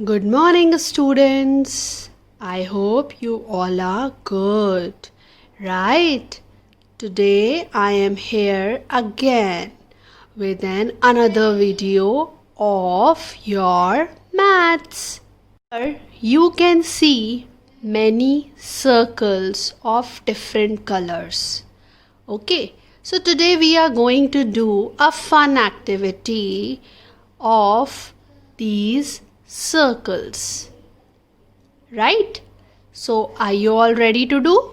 Good morning, students. I hope you all are good, right? Today I am here again with another video of your maths. Here you can see many circles of different colors. Okay, so today we are going to do a fun activity of these circles, right? So are you all ready to do?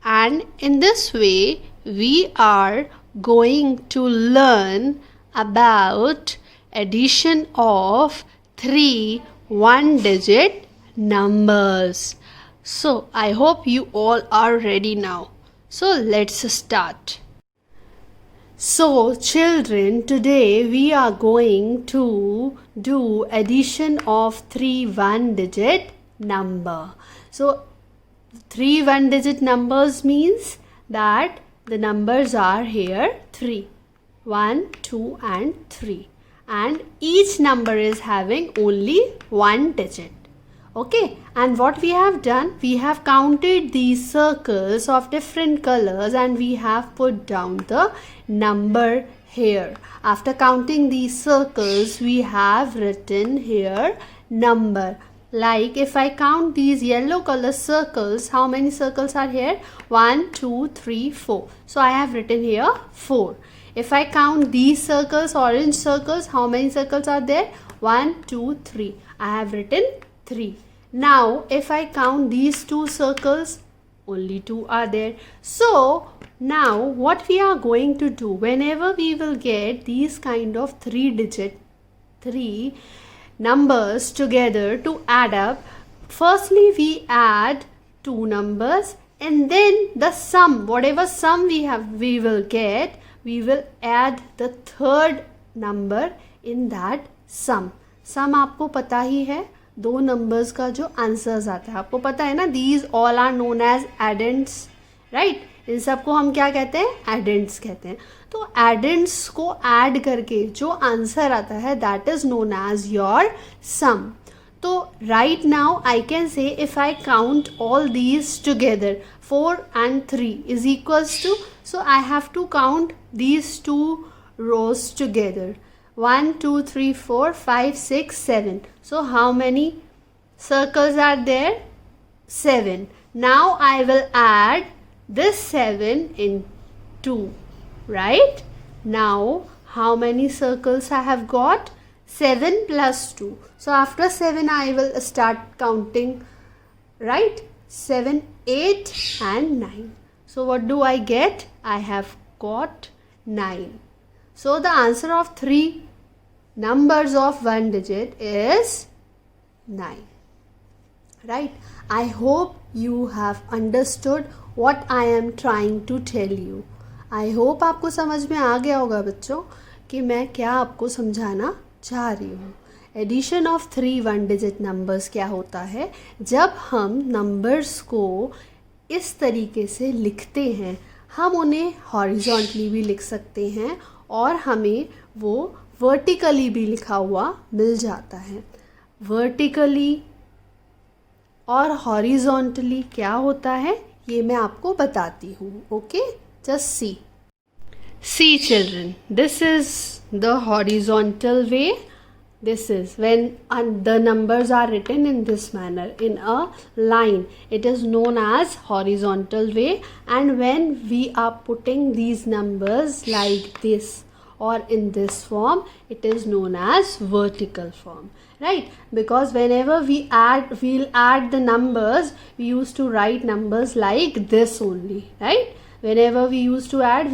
And in this way we are going to learn about addition of three one-digit numbers. So I hope you all are ready now. So let's start. So children, today we are going to do addition of three one-digit number. So three one-digit numbers means that the numbers are here 3. 1, 2 and 3. And each number is having only one digit. Okay, and what we have done, we have counted these circles of different colors and we have put down the number here. After counting these circles, we have written here number. Like if I count these yellow color circles, how many circles are here? 1, 2, 3, 4. So I have written here 4. If I count these circles, orange circles, how many circles are there? 1, 2, 3. I have written 3. Now, if I count these two circles, only 2 are there. So, now what we are going to do, whenever we will get these kind of 3 numbers together to add up, firstly we add 2 numbers and then the sum, whatever sum we will get, we will add the third number in that sum. Sum आपको पता ही है, दो numbers का जो answers आता है आपको पता है ना. These all are known as addends, right. इन सबको हम क्या कहते हैं? एडेंट्स कहते हैं. तो एडेंट्स को ऐड करके जो आंसर आता है that is known as your sum. तो right now I can say if I count all these together 4 and 3 is equals to, so I have to count these two rows together. 1, 2, 3, 4, 5, 6, 7. So how many circles are there? 7. Now I will add this 7 in 2, right? Now how many circles I have got? 7 plus 2. So after 7 I will start counting, right? 7, 8 and 9. So what do I get? I have got 9. So the answer of 3 numbers of one digit is 9. Right? I hope you have understood what I am trying to tell you. I hope आपको समझ में आ गया होगा बच्चों कि मैं क्या आपको समझाना चाह रही हूँ. Addition of 3 one digit numbers क्या होता है? जब हम नंबर्स को इस तरीके से लिखते हैं, हम उन्हें हॉरिजॉन्टली भी लिख सकते हैं और हमें वो वर्टिकली भी लिखा हुआ मिल जाता है. वर्टिकली और हॉरिजॉन्टली क्या होता है ये मैं आपको बताती हूँ. Okay, just see children, this is the horizontal way. This is when the numbers are written in this manner in a line. It is known as horizontal way, and when we are putting these numbers like this or in this form, it is known as vertical form, right? Because whenever we'll add the numbers, we used to write numbers like this only, right? Whenever we used to add,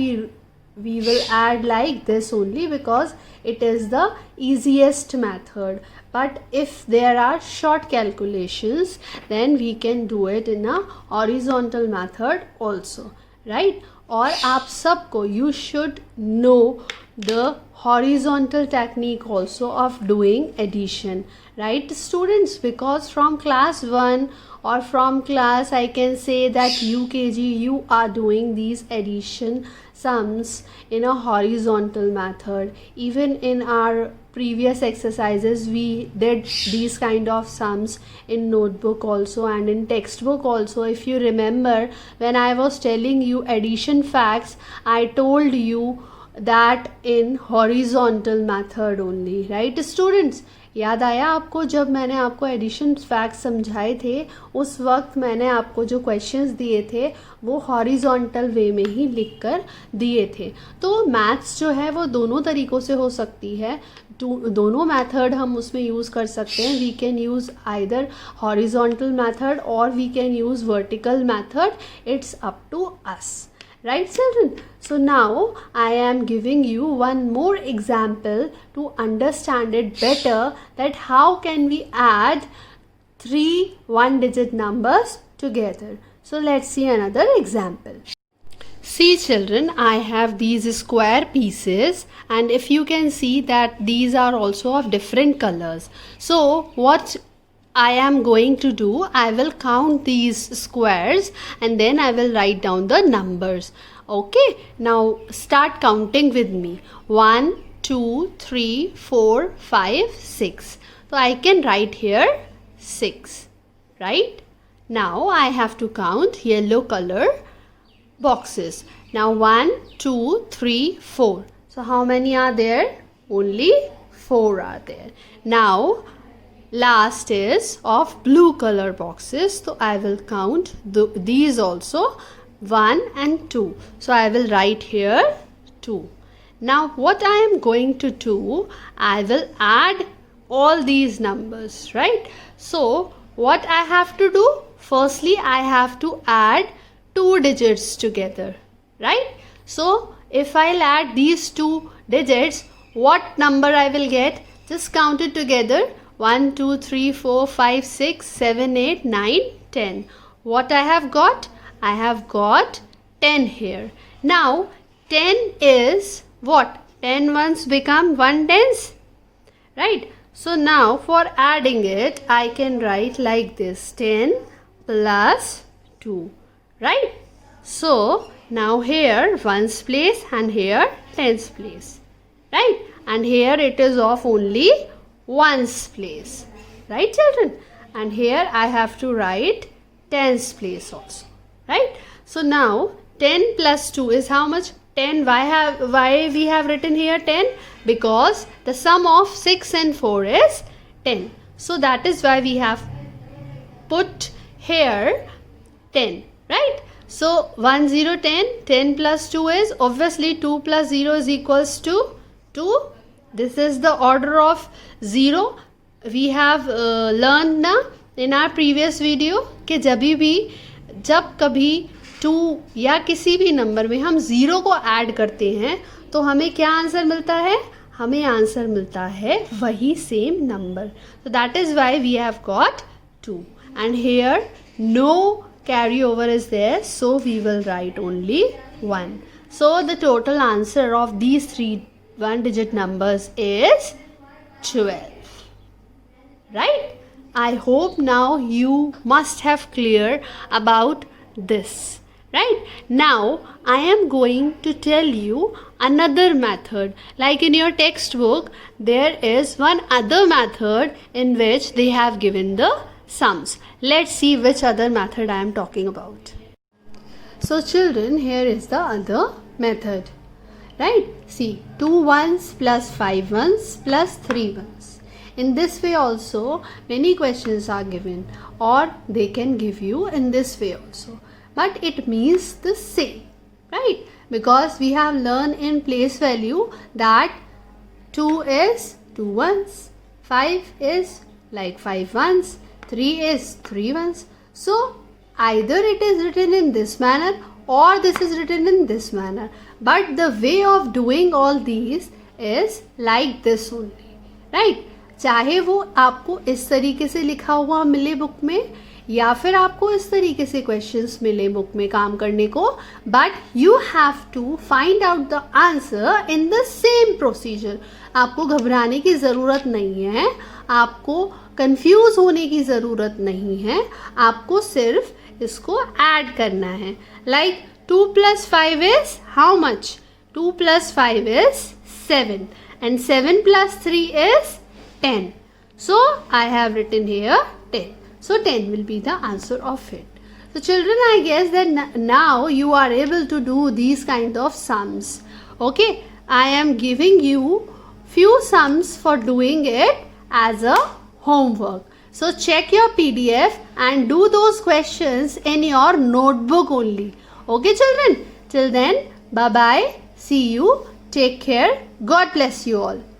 we will add like this only because it is the easiest method. But if there are short calculations, then we can do it in a horizontal method also, right? और आप सबको you should know the horizontal technique also of doing addition, right students? Because from class 1 or from class I can say that UKG you are doing these addition sums in a horizontal method. Even in our previous exercises we did these kind of sums in notebook also and in textbook also. If you remember, when I was telling you addition facts, I told you that in horizontal method only, right students? याद आया आपको? जब मैंने आपको addition fact समझाए थे उस वक्त मैंने आपको जो क्वेश्चंस दिए थे वो हॉरिजॉन्टल वे में ही लिखकर दिए थे. तो मैथ्स जो है वो दोनों तरीक़ों से हो सकती है, दोनों मेथड हम उसमें यूज़ कर सकते हैं. We can use either horizontal method और we can use vertical method. It's up to us. Right children? So now I am giving you one more example to understand it better, that how can we add 3 one-digit numbers together. So let's see another example. See children, I have these square pieces and if you can see that these are also of different colors. So what I am going to do, I will count these squares and then I will write down the numbers. Okay, now start counting with me. 1, 2, 3, 4, 5, 6. So I can write here 6, right? Now I have to count yellow color boxes. Now 1, 2, 3, 4. So how many are there? Only 4 are there. Now last is of blue color boxes, so I will count these also, 1 and 2. So I will write here 2. Now what I am going to do, I will add all these numbers, right? So what I have to do, firstly I have to add 2 digits together, right? So if I'll add these 2 digits, what number I will get? Just count it together. 1, 2, 3, 4, 5, 6, 7, 8, 9, 10. What I have got? I have got 10 here. Now 10 is what? 10 ones become 1 tens, right? So now for adding it, I can write like this, 10 plus 2, right? So now here 1's place and here 10's place, right? And here it is of only 1's place, right children? And here I have to write 10's place also, right? So now 10 plus 2 is how much? 10. Why we have written here 10? Because the sum of 6 and 4 is 10. So that is why we have put here 10, right? So 1 0 10, 10 plus 2 is obviously 2 plus 0 is equals to 2. This is the order of 0. We have learned ना in our previous video कि जब कभी 2 या किसी भी number में हम 0 को ऐड करते हैं तो हमें क्या आंसर मिलता है? हमें आंसर मिलता है वही same number. So that is why we have got 2. And here no carryover is there, so we will write only 1. So the total answer of these 3 one-digit numbers is 12, right? I hope now you must have clear about this, right? Now I am going to tell you another method. Like in your textbook, there is one other method in which they have given the sums. Let's see which other method I am talking about. So children, here is the other method, right? See, 2 ones plus 5 ones plus 3 ones. In this way also many questions are given, or they can give you in this way also, but it means the same, right? Because we have learned in place value that 2 is 2 ones, 5 is like 5 ones, 3 is 3 ones. So either it is written in this manner or this is written in this manner, but the way of doing all these is like this only, right? चाहे वो आपको इस तरीके से लिखा हुआ मिले book में या फिर आपको इस तरीके से क्वेश्चंस मिले बुक में काम करने को, but you have to find out the answer in the same procedure. आपको घबराने की ज़रूरत नहीं है, आपको कंफ्यूज होने की ज़रूरत नहीं है, आपको सिर्फ इसको ऐड करना है. Like 2 plus 5 is how much? 2 plus 5 is 7. And 7 plus 3 is 10. So I have written here 10. So 10 will be the answer of it. So children, I guess that now you are able to do these kind of sums. Okay, I am giving you few sums for doing it as a homework. So check your PDF and do those questions in your notebook only. Okay children, till then, bye bye, see you, take care, God bless you all.